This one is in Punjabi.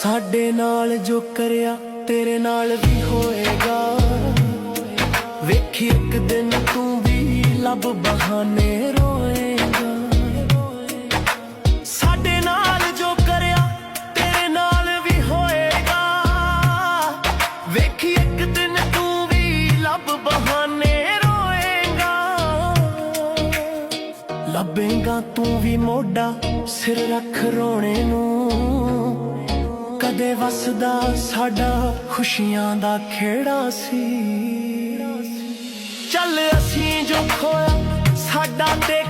ਸਾਡੇ ਨਾਲ ਜੋ ਕਰਿਆ ਤੇਰੇ ਨਾਲ ਵੀ ਹੋਏਗਾ। ਵੇਖੀ ਇੱਕ ਦਿਨ ਤੂੰ ਵੀ ਲੱਭ ਬਹਾਨੇ ਰੋਏਗਾ। ਸਾਡੇ ਨਾਲ ਜੋ ਕਰਿਆ ਤੇਰੇ ਨਾਲ ਵੀ ਹੋਏਗਾ। ਵੇਖੀ ਇੱਕ ਦਿਨ ਤੂੰ ਵੀ ਲੱਭ ਬਹਾਨੇ ਰੋਏਗਾ। ਲੱਭੇਗਾ ਤੂੰ ਵੀ ਮੋਢਾ ਸਿਰ ਰੱਖ ਰੋਣੇ ਨੂੰ। ਕਦੇ ਵਸਦਾ ਸਾਡਾ ਖੁਸ਼ੀਆਂ ਦਾ ਖੇੜਾ ਸੀ। ਚੱਲ ਅਸੀਂ ਜੋ ਖੋਇਆ ਸਾਡਾ ਤੇ